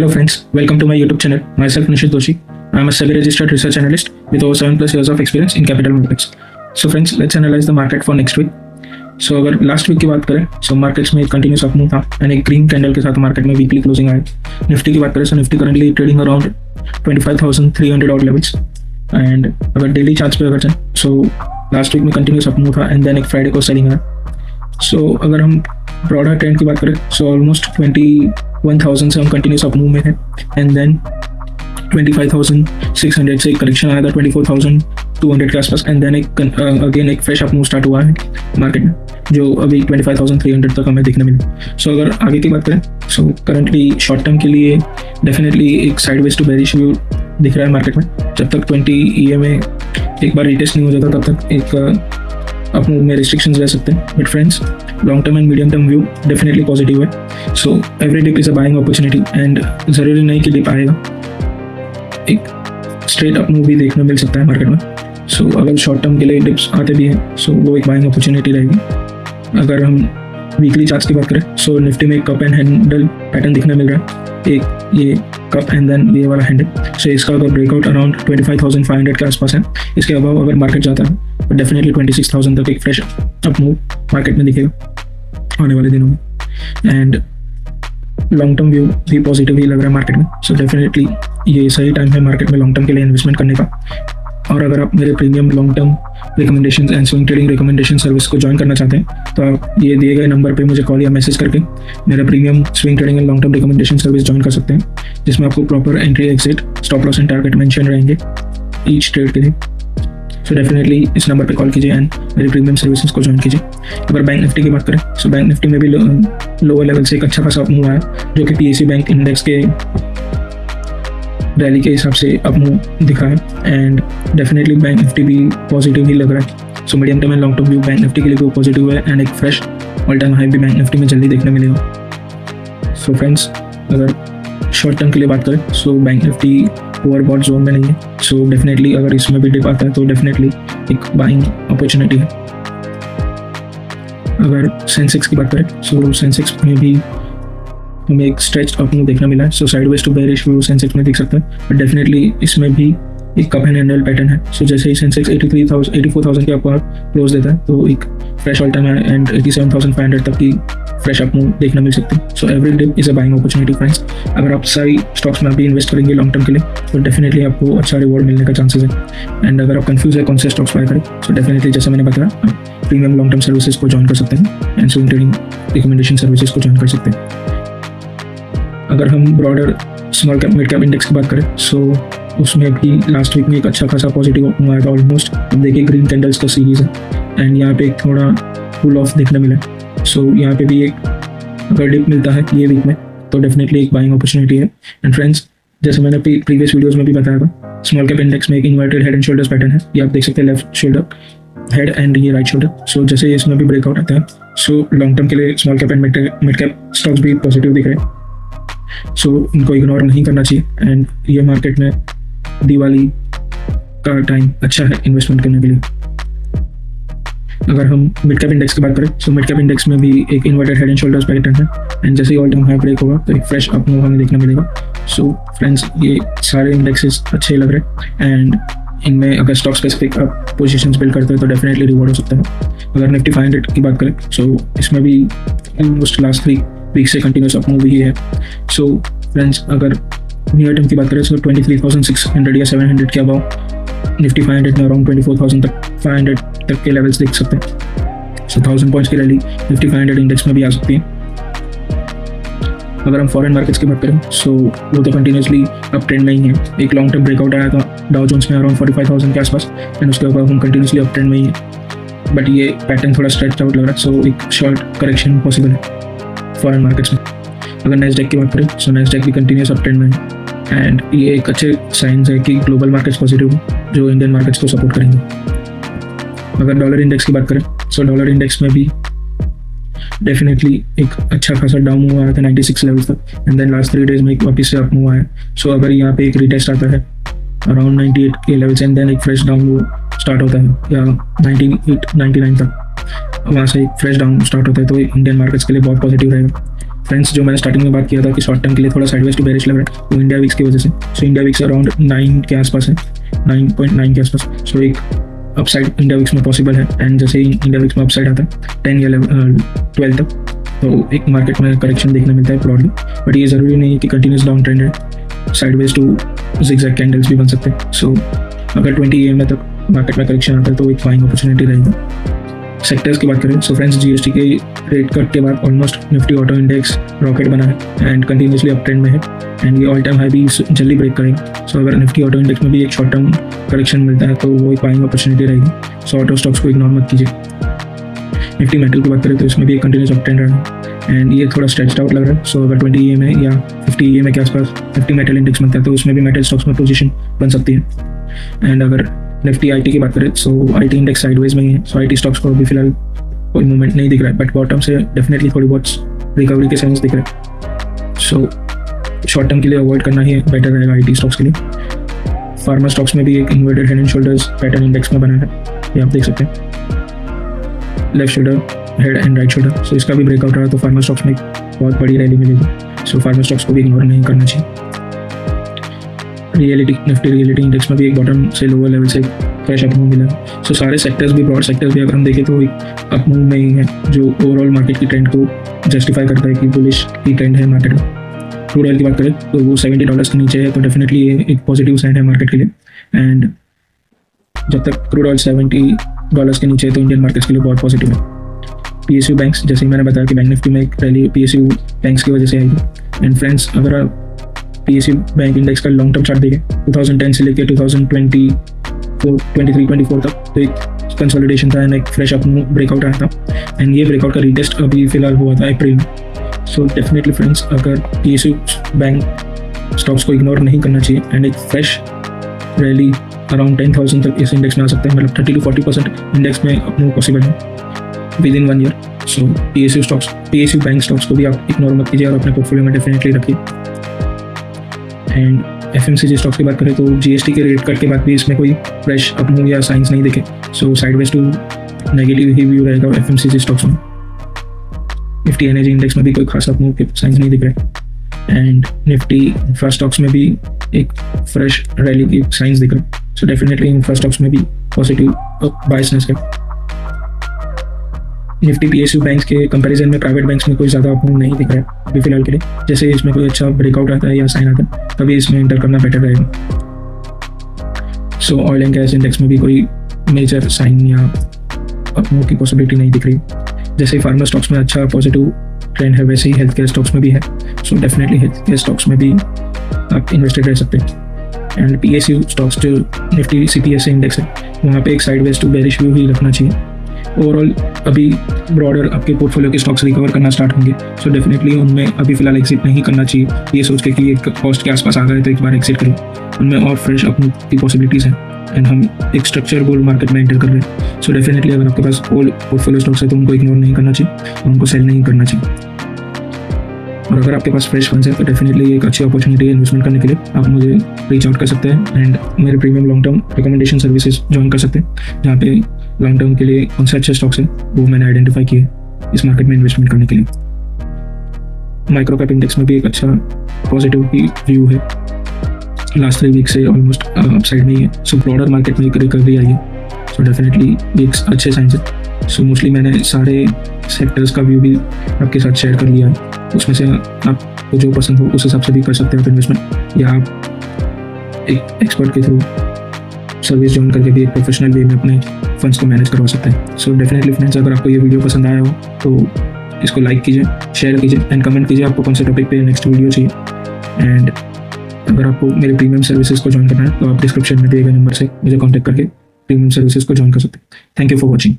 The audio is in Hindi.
Hello friends, welcome to my YouTube channel. Myself Nishit Doshi. I am a SEBI registered research analyst with over 7+ years of experience in capital markets. So friends, let's analyze the market for next week. So अगर लास्ट वीक की बात करें सो मार्केट्स में कंटिन्यूस अप मूव था एंड एक ग्रीन कैंडल के साथ मार्केट में वीकली क्लोजिंग आए. निफ्टी की बात करें so Nifty currently trading around 25,300 odd levels. And अगर डेली चार्ट्स पे अगर चलें सो लास्ट वीक में कंटिन्यूस अप मूव था एंड देन एक फ्राइडे को सेलिंग आया. सो अगर हम ब्रॉडर ट्रेंड की बात करें सो ऑलमोस्ट 21,000 से हम कंटिन्यूस अप मूव में थे एंड देन 25,600 से एक करेक्शन आया था 24,200 के आसपास एंड देन एक अगेन एक फ्रेश अप मूव स्टार्ट हुआ है मार्केट में जो अभी 25,300 तक हमें देखने मिला. सो अगर आगे की बात करें सो करंटली शॉर्ट टर्म के लिए डेफिनेटली एक साइडवेज टू बेरिश व्यू दिख रहा है मार्केट में. जब तक 20 EMA एक बार रिटेस्ट नहीं हो जाता तब तक एक अप मूव में रिस्ट्रिक्शंस रह सकते हैं. But friends long term and medium term view definitely positive है. So every dip is a buying opportunity and ज़रूरी नहीं कि डिप आएगा, एक स्ट्रेट अप मूव भी देखने मिल सकता है मार्केट में. सो अगर शॉर्ट टर्म के लिए डिप्स आते भी हैं सो वो एक बाइंग अपॉर्चुनिटी रहेगी. अगर हम वीकली चार्ट्स की बात करें सो निफ्टी में कप एंड हैंडल पैटर्न दिखने मिल रहा है. एक ये कप एंड देन ये वाला हैंडल. सो इसका अगर ब्रेकआउट अराउंड 25,500 के आसपास है. इसके अलावा अगर मार्केट जाता है तो डेफिनेटली 26,000 तक एक फ्रेश अप मूव मार्केट में दिखेगा आने वाले दिनों में. एंड लॉन्ग टर्म व्यू भी पॉजिटिव ही लग रहा है मार्केट में. सो डेफिनेटली ये सही टाइम है मार्केट में लॉन्ग टर्म के लिए इन्वेस्टमेंट करने का. और अगर आप मेरे premium long term recommendation and swing trading recommendation service को ज्वाइन करना चाहते हैं तो आप ये दिए गए नंबर पे मुझे कॉल या मैसेज करके मेरा premium swing trading and long term recommendation service join कर सकते हैं, जिसमें आपको proper entry exit stop loss and target mention रहेंगे ईच ट्रेड के लिए. सो डेफिनेटली इस नंबर पे कॉल कीजिए एंड मेरे प्रीमियम सर्विसेज को ज्वाइन कीजिए. अगर बैंक निफ्टी की बात करें सो बैंक निफ्टी में भी लोअर लेवल से एक अच्छा खासा अप मूव आया जो कि PSE बैंक इंडेक्स के रैली के हिसाब से अप मूव दिखा है एंड डेफिनेटली बैंक निफ्टी भी पॉजिटिव ही लग रहा है. So medium term and long term view bank Nifty के लिए भी पॉजिटिव है एंड एक फ्रेश ऑल टाइम हाई भी बैंक निफ्टी में जल्दी देखने मिलेगा. सो फ्रेंड्स अगर शॉर्ट टर्म के लिए बात करें so bank Nifty overbought zone में नहीं है. सो डेफिनेटली अगर इसमें भी डिप आता है तो डेफिनेटली एक बाइंग अपॉर्चुनिटी है. अगर सेंसेक्स की बात करें सो सेंसेक्स में भी हमें एक स्ट्रेच अप मूव देखना मिला है. So sideways to bearish view Sensex में दिख सकता है बट डेफिनेटली इसमें भी एक कप एंड हैंडल पैटर्न है. सो जैसे ही सेंसेक्स 84,000 के ऊपर क्लोज देता है तो एक फ्रेश ऑल टाइम है एंड 87,500 तक की फ्रेश अप मूव देखना मिल सकती है. So every dip is a buying opportunity friends. अगर आप सारी स्टॉक्स में अभी इन्वेस्ट करेंगे लॉन्ग टर्म के लिए तो डेफिनेटली आपको अच्छा रिवॉर्ड मिलने का चांसेस है. एंड अगर आप कंफ्यूज है कौन से स्टॉक्स बाय करें सो डेफिनेटली जैसे मैंने बताया आप प्रीमियम लॉन्ग टर्म सर्विसेज को ज्वाइन कर सकते हैं and swing trading recommendation services को ज्वाइन कर सकते हैं. अगर हम broader small cap mid cap index की बात करें सो उसमें भी लास्ट वीक में एक अच्छा खासा पॉजिटिव अप आया था ऑलमोस्ट. अब देखिए ग्रीन कैंडल्स का सीरीज है एंड यहाँ पे एक थोड़ा पुल ऑफ देखने मिला. सो यहाँ पे भी एक अगर डिप मिलता है ये वीक में तो डेफिनेटली एक बाइंग अपॉर्चुनिटी है. एंड फ्रेंड्स जैसे मैंने प्रीवियस वीडियोस में भी बताया था स्मॉल कैप इंडेक्स में एक inverted head and shoulders pattern है. ये आप देख सकते हैं लेफ्ट शोल्डर हेड एंड ये राइट शोल्डर. सो जैसे ही इसमें भी ब्रेकआउट आता है सो लॉन्ग टर्म के लिए small cap and mid cap stocks भी पॉजिटिव दिख रहे हैं. सो इनको इग्नोर नहीं करना चाहिए एंड ये मार्केट में दिवाली का टाइम अच्छा है इन्वेस्टमेंट करने के लिए. अगर हम मिड कैप इंडेक्स की बात करें सो मिड कैप इंडेक्स में भी एक inverted head and shoulders pattern है एंड जैसे ही ऑल टाइम हाई ब्रेक होगा तो एक फ्रेश अप मूव हमें देखने मिलेगा. सो फ्रेंड्स ये सारे इंडेक्सेस अच्छे लग रहे हैं एंड इनमें अगर स्टॉक स्पेसिफिक आप पोजीशंस बिल्ड करते हैं तो डेफिनेटली रिवॉर्ड हो सकता है. अगर निफ्टी 500 की बात करें सो इसमें भी ऑलमोस्ट लास्ट वीक से कंटिन्यूस अप मूव ही है. सो फ्रेंड्स अगर नियर टर्म की बात करें सो 23,600 या 700 के अबाव निफ्टी 500 में अराउंड 24,000 तक 500 तक के लेवल्स देख सकते हैं. सो 1000 पॉइंट्स की रैली निफ्टी 500 इंडेक्स में भी आ सकती है. अगर हम फॉरेन मार्केट्स की बात करें सो वो तो कंटिन्यूसली अप ट्रेंड में ही है. एक लॉन्ग टर्म ब्रेकआउट आया था डाउ जोन्स में अराउंड 45,000 के आसपास एंड उसके बाद हम कंटिन्यूसली अप ट्रेंड में ही है बट ये पैटर्न थोड़ा स्ट्रेच आउट लग रहा है. सो एक शॉर्ट करेक्शन पॉसिबल है फॉरेन मार्केट्स में. अगर नैस्डैक की बात करें सो नैस्डैक भी कंटिन्यूस अप ट्रेंड में है एंड ये एक अच्छे साइंस है कि ग्लोबल मार्केट्स पॉजिटिव जो इंडियन मार्केट्स को सपोर्ट करेंगे. अगर डॉलर इंडेक्स की बात करें सो डॉलर इंडेक्स में भी डेफिनेटली एक अच्छा खासा डाउन मूव आया था 96 लेवल तक एंड देन लास्ट 3 डेज में एक वापस से अप मूव आया. सो अगर यहाँ पे एक रिटेस्ट आता है अराउंड 98 के लेवल्स एंड देन एक फ्रेश डाउन मूव स्टार्ट होता है या 98-99 तक वहाँ से एक फ्रेश डाउन स्टार्ट होता है तो इंडियन मार्केट्स के लिए बहुत पॉजिटिव रहेगा. फ्रेंड्स जो मैंने स्टार्टिंग में बात किया था कि शॉर्ट टर्म के लिए थोड़ा साइडवेज टू बेरिश लग रहा है, वो इंडिया वीक्स की वजह से। सो इंडिया वीक्स अराउंड 9 के आसपास है, 9.9 के आसपास। सो एक अपसाइड इंडिया वीक्स में पॉसिबल है, एंड जैसे ही इंडिया वीक्स में अपसाइड आता है 10 या 12 तक, तो एक मार्केट में करेक्शन देखने मिलता है ब्रॉडली। बट ये ज़रूरी नहीं है कि कंटिन्यूस डाउन ट्रेंड है, साइडवेज टू जिगजैग कैंडल्स भी बन सकते हैं। सो अगर 20 AM तक मार्केट में करेक्शन आता है तो एक बाइंग अपॉर्चुनिटी रहेगी। सेक्टर्स की बात करें, सो फ्रेंड्स जीएसटी के रेट कट के बाद almost Nifty auto index rocket बना है एंड कंटिन्यूसली अप ट्रेंड में है, एंड ये ऑल टाइम हाई भी जल्दी ब्रेक करेंगे। सो अगर निफ्टी ऑटो इंडेक्स में भी एक शॉर्ट टर्म करेक्शन मिलता है तो वो एक बाइंग अपॉर्चुनिटी रहेगी। सो ऑटो स्टॉक्स को इग्नोर मत कीजिए। निफ्टी मेटल की बात करें तो इसमें भी एक कंटिन्यूस अप ट्रेंड रहा है, एंड ये थोड़ा स्ट्रेच्ड आउट लग रहा है। सो अगर 20 AM या 50 AM के आसपास निफ्टी मेटल इंडेक्स मिलता है तो उसमें भी मेटल स्टॉक्स में पोजीशन बन सकती है। एंड अगर निफ्टी आईटी की बात करें, सो आईटी इंडेक्स साइडवेज में ही है। सो आईटी स्टॉक्स को अभी फिलहाल कोई मूवमेंट नहीं दिख रहा है, बट बॉटम से डेफिनेटली थोड़ी बहुत रिकवरी के साइंस दिख रहे हैं। सो शॉर्ट टर्म के लिए अवॉइड करना ही बेटर रहेगा आईटी स्टॉक्स के लिए। फार्मा स्टॉक्स में भी एक inverted head and shoulders pattern index में बना है, ये आप देख सकते हैं, left shoulder, head and right shoulder. So इसका भी ब्रेकआउट रहा तो फार्मा स्टॉक्स में बहुत बड़ी रैली मिलेगी। सो फार्मा स्टॉक्स को भी इग्नोर नहीं करना चाहिए। रियलिटी निफ्टी रियलिटी इंडेक्स में भी एक बॉटम से लोअर लेवल से फ्रेश अप मूव मिला है। सो सारे सेक्टर्स भी, ब्रॉड सेक्टर्स भी अगर हम देखें तो एक अप मूव में ही है, जो ओवरऑल मार्केट की ट्रेंड को जस्टिफाई करता है कि बुलिश की ट्रेंड है मार्केट में। क्रूड ऑयल की बात करें तो वो $70 के नीचे है, तो डेफिनेटली ये एक पॉजिटिव साइन है मार्केट के लिए। एंड जब तक क्रूड ऑयल $70 के नीचे है तो इंडियन मार्केट्स के लिए बहुत पॉजिटिव है। PSU बैंक्स, जैसे मैंने बताया कि बैंक निफ्टी में एक रैली PSU बैंक्स की वजह से आएगी। एंड फ्रेंड्स अगर आप PSU बैंक इंडेक्स का लॉन्ग टर्म चार्ट देखें 2010 से लेकर 2024, 23-24 तक, तो एक कंसोलिडेशन था एंड एक फ्रेश अप ब्रेकआउट आया था, एंड ये ब्रेकआउट का रीटेस्ट अभी फिलहाल हुआ था अप्रैल में। सो डेफिनेटली फ्रेंड्स अगर PSU बैंक स्टॉक्स को इग्नोर नहीं करना चाहिए, एंड एक फ्रेश रैली अराउंड 10,000 तक इस इंडेक्स में आ सकते हैं, मतलब 30-40% इंडेक्स में अपने पॉसिबल है with in 1 year. So PSU bank stocks को भी आप इग्नोर मत कीजिए और अपने पोर्टफोलियो में डेफिनेटली रखिए। एंड FMCG स्टॉक्स की बात करें तो GST के रेट कट के बाद भी इसमें कोई फ्रेश अप मूव या साइंस नहीं दिखे। सो साइडवेज टू नेगेटिव ही व्यू रहेगा FMCG स्टॉक्स में। निफ्टी एनर्जी इंडेक्स में भी कोई खास अप मूव के साइंस नहीं दिख रहे, एंड निफ्टी इंफ्रा स्टॉक्स में भी एक फ्रेश रैली की साइंस दिख रहे हैं। सो डेफिनेटली इंफ्रा स्टॉक्स में भी पॉजिटिव बायसनेस है। निफ्टी PSU बैंक्स के कंपैरिजन में प्राइवेट बैंक्स में कोई ज़्यादा अप मूव नहीं दिख रहा है अभी फिलहाल के लिए। जैसे इसमें कोई अच्छा ब्रेकआउट आता है या साइन आता है तभी इसमें एंटर करना बेटर रहेगा। सो ऑयल एंड गैस इंडेक्स में भी कोई मेजर साइन या अप मूव की पॉसिबिलिटी नहीं दिख रही। जैसे ही फार्मा स्टॉक्स में अच्छा पॉजिटिव ट्रेंड है, वैसे ही हेल्थ केयर स्टॉक्स में भी है। So definitely health care stocks में भी आप इन्वेस्टेड रह सकते हैं। एंड PSU स्टॉक्स जो निफ्टी CPSE इंडेक्स है वहाँ पे एक साइडवेज टू बेरिश व्यू ही रखना चाहिए। ओवरऑल अभी ब्रॉडर आपके पोर्टफोलियो के स्टॉक्स रिकवर करना स्टार्ट होंगे, सो डेफिनेटली उनमें अभी फिलहाल एग्जिट नहीं करना चाहिए। ये सोच के कि एक कॉस्ट के आसपास आ गए तो एक बार एग्जिट करें, उनमें और फ्रेश अप मूव की पॉसिबिलिटीज़ हैं, एंड हम एक स्ट्रक्चर बुल मार्केट में एंटर कर रहे हैं। सो डेफिनेटली अगर आपके पास ओल्ड पोर्टफोलियो स्टॉक्स है तो उनको इग्नोर नहीं करना चाहिए, उनको सेल नहीं करना चाहिए। और अगर आपके पास फ्रेश फंड्स है तो डेफिनेटली एक अच्छी अपॉर्चुनिटी है इन्वेस्टमेंट करने के लिए। आप मुझे रीच आउट कर सकते हैं एंड मेरे premium long term recommendation services join कर सकते हैं, जहाँ पे लॉन्ग टर्म के लिए कौन से अच्छे स्टॉक्स हैं वो मैंने आइडेंटिफाई किए इस मार्केट में इन्वेस्टमेंट करने के लिए। माइक्रो कैप इंडेक्स में भी एक अच्छा पॉजिटिव व्यू है, लास्ट 3 वीक से ऑलमोस्ट अपसाइड में ही है। सो ब्रॉडर मार्केट में एक रिकवरी आई है, सो डेफिनेटली एक अच्छे साइंस है। सो मोस्टली मैंने सारे सेक्टर्स का व्यू भी आपके साथ शेयर कर लिया है, उसमें से आपको जो पसंद हो उस हिसाब से भी कर सकते हैं इन्वेस्टमेंट, या आप एक एक्सपर्ट के थ्रू सर्विस ज्वाइन करके भी एक प्रोफेशनल वे में अपने फंड्स को मैनेज करवा सकते हैं। सो डेफिनेटली फ्रेंड्स अगर आपको ये वीडियो पसंद आया हो तो इसको लाइक कीजिए, शेयर कीजिए एंड कमेंट कीजिए आपको कौन से टॉपिक पे नेक्स्ट वीडियो चाहिए। एंड अगर आपको मेरे प्रीमियम सर्विसेज को ज्वाइन करना है तो आप डिस्क्रिप्शन में दिए गए नंबर से मुझे कॉन्टैक्ट करके प्रीमियम सर्विसेज को ज्वाइन कर सकते हैं। Thank you for watching.